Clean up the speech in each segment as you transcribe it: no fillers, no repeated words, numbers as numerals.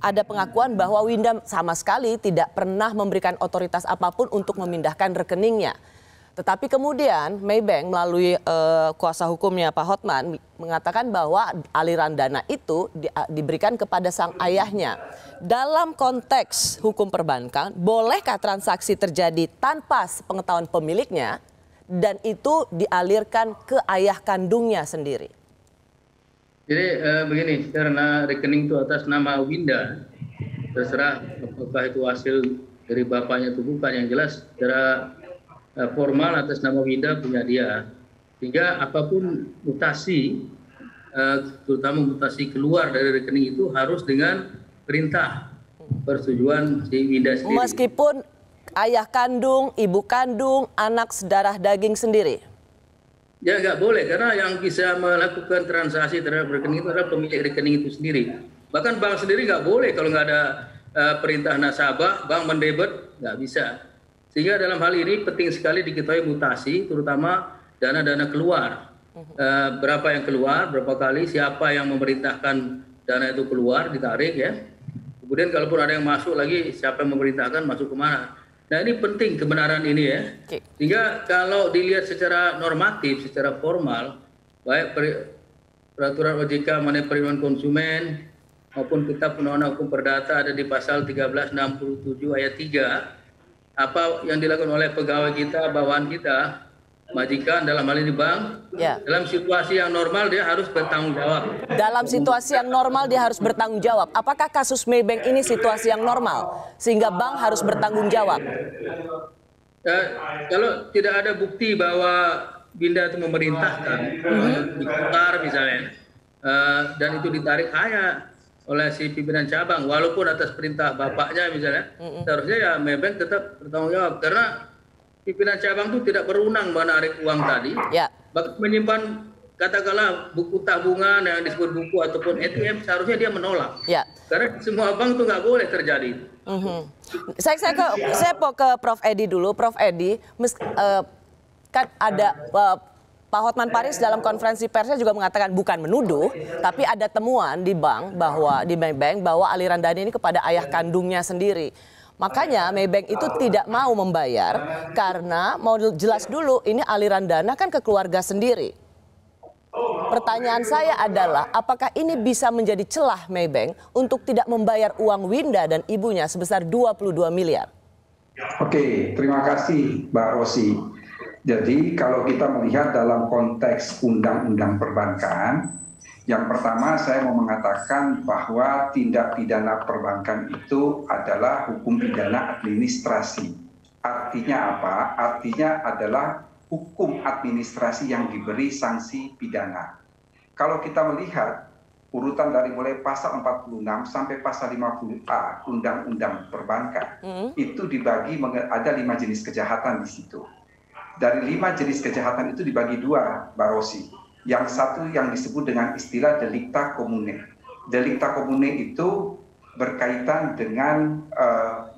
ada pengakuan bahwa Winda sama sekali tidak pernah memberikan otoritas apapun untuk memindahkan rekeningnya. Tetapi kemudian Maybank melalui kuasa hukumnya Pak Hotman mengatakan bahwa aliran dana itu diberikan kepada sang ayahnya. Dalam konteks hukum perbankan, bolehkah transaksi terjadi tanpa sepengetahuan pemiliknya dan itu dialirkan ke ayah kandungnya sendiri? Jadi begini, karena rekening itu atas nama Winda, terserah apakah itu hasil dari bapaknya itu bukan, yang jelas secara formal atas nama Winda punya dia. Sehingga apapun mutasi, terutama mutasi keluar dari rekening itu harus dengan perintah persetujuan si Winda sendiri. Meskipun ayah kandung, ibu kandung, anak sedarah daging sendiri? Ya nggak boleh, karena yang bisa melakukan transaksi terhadap rekening itu adalah pemilik rekening itu sendiri. Bahkan bank sendiri nggak boleh kalau nggak ada perintah nasabah, bank mendebet nggak bisa. Sehingga dalam hal ini penting sekali diketahui mutasi, terutama dana-dana keluar. Berapa yang keluar, berapa kali, siapa yang memerintahkan dana itu keluar, ditarik ya. Kemudian kalaupun ada yang masuk lagi, siapa yang memerintahkan masuk kemana. Nah ini penting kebenaran ini ya. Sehingga kalau dilihat secara normatif, secara formal, baik peraturan OJK mengenai perlindungan konsumen maupun kitab undang-undang hukum perdata ada di pasal 1367 ayat 3. Apa yang dilakukan oleh pegawai kita, bawahan kita, majikan dalam hal ini bank, dalam situasi yang normal dia harus bertanggung jawab. Dalam situasi yang normal dia harus bertanggung jawab. Apakah kasus Maybank ini situasi yang normal sehingga bank harus bertanggung jawab? Kalau tidak ada bukti bahwa Winda itu memerintahkan, diputar misalnya, dan itu ditarik hanya oleh si pimpinan cabang, walaupun atas perintah bapaknya misalnya, seharusnya ya Maybank tetap bertanggung jawab, karena pimpinan cabang itu tidak berwenang menarik uang tadi, bahkan menyimpan katakanlah buku tabungan yang disebut buku ataupun ATM, seharusnya dia menolak, karena semua bank itu nggak boleh terjadi. Saya mau ke Prof. Edi dulu, Prof. Edi, kan ada Pak Hotman Paris dalam konferensi persnya juga mengatakan bukan menuduh, tapi ada temuan di bank bahwa di Maybank bahwa aliran dana ini kepada ayah kandungnya sendiri. Makanya Maybank itu tidak mau membayar karena mau jelas dulu ini aliran dana kan ke keluarga sendiri. Pertanyaan saya adalah apakah ini bisa menjadi celah Maybank untuk tidak membayar uang Winda dan ibunya sebesar 22 miliar? Oke, terima kasih Mbak Rosi. Jadi kalau kita melihat dalam konteks undang-undang perbankan, yang pertama saya mau mengatakan bahwa tindak pidana perbankan itu adalah hukum pidana administrasi. Artinya apa? Artinya adalah hukum administrasi yang diberi sanksi pidana. Kalau kita melihat urutan dari mulai pasal 46 sampai pasal 50A Undang-Undang Perbankan, itu dibagi ada 5 jenis kejahatan di situ. Dari 5 jenis kejahatan itu dibagi 2, Mbak Rosi. Yang satu yang disebut dengan istilah delicta commune. Delicta commune itu berkaitan dengan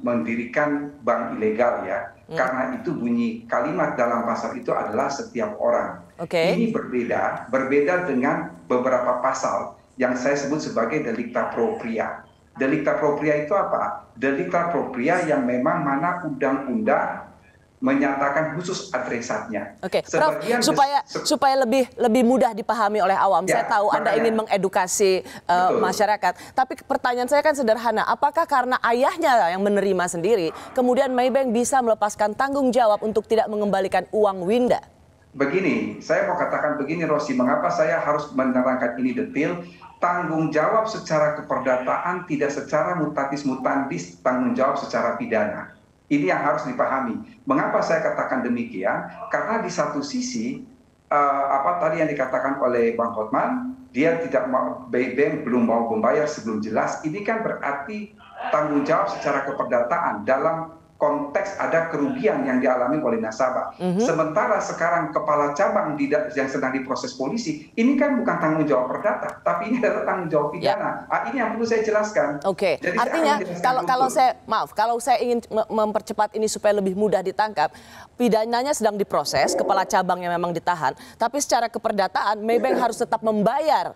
mendirikan bank ilegal ya. Karena itu bunyi kalimat dalam pasal itu adalah setiap orang. Ini berbeda dengan beberapa pasal yang saya sebut sebagai delicta propria. Delicta propria itu apa? Delicta propria yang memang mana undang-undang menyatakan khusus adresatnya. Prof, supaya lebih mudah dipahami oleh awam. Saya tahu Anda ingin mengedukasi masyarakat. Tapi pertanyaan saya kan sederhana. Apakah karena ayahnya yang menerima sendiri, kemudian Maybank bisa melepaskan tanggung jawab untuk tidak mengembalikan uang Winda? Begini, saya mau katakan begini Rosi, mengapa saya harus menerangkan ini detail? Tanggung jawab secara keperdataan tidak secara mutatis mutandis tanggung jawab secara pidana. Ini yang harus dipahami. Mengapa saya katakan demikian? Karena di satu sisi, apa tadi yang dikatakan oleh Bang Hotman, dia tidak mau, Maybank belum mau membayar sebelum jelas. Ini kan berarti tanggung jawab secara keperdataan dalam konteks ada kerugian yang dialami oleh nasabah. Sementara sekarang kepala cabang yang sedang diproses polisi, ini kan bukan tanggung jawab perdata, tapi ini adalah tanggung jawab pidana. Ini yang perlu saya jelaskan. Jadi artinya kalau saya ingin mempercepat ini supaya lebih mudah ditangkap, pidananya sedang diproses, kepala cabang yang memang ditahan, tapi secara keperdataan Maybank harus tetap membayar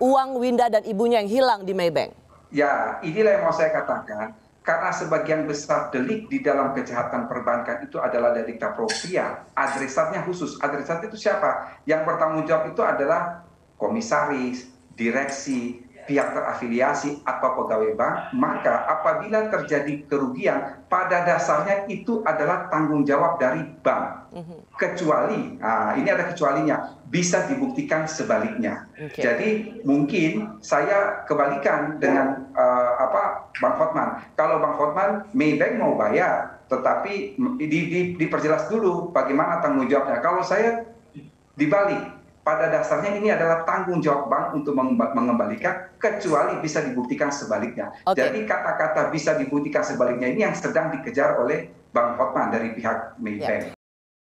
uang Winda dan ibunya yang hilang di Maybank. Ya, inilah yang mau saya katakan. Karena sebagian besar delik di dalam kejahatan perbankan itu adalah delik tapropriat. Adresatnya khusus. Adresat itu siapa? Yang bertanggung jawab itu adalah komisaris, direksi, pihak terafiliasi atau pegawai bank. Maka apabila terjadi kerugian, pada dasarnya itu adalah tanggung jawab dari bank. Kecuali, ini ada kecualinya, bisa dibuktikan sebaliknya. Jadi mungkin saya kebalikan dengan Bang Hotman. Kalau Bang Hotman, Maybank mau bayar, tetapi diperjelas dulu bagaimana tanggung jawabnya. Kalau saya dibalik, pada dasarnya ini adalah tanggung jawab bank untuk mengembalikan, kecuali bisa dibuktikan sebaliknya. Jadi kata-kata bisa dibuktikan sebaliknya ini yang sedang dikejar oleh Bang Hotman dari pihak Maybank.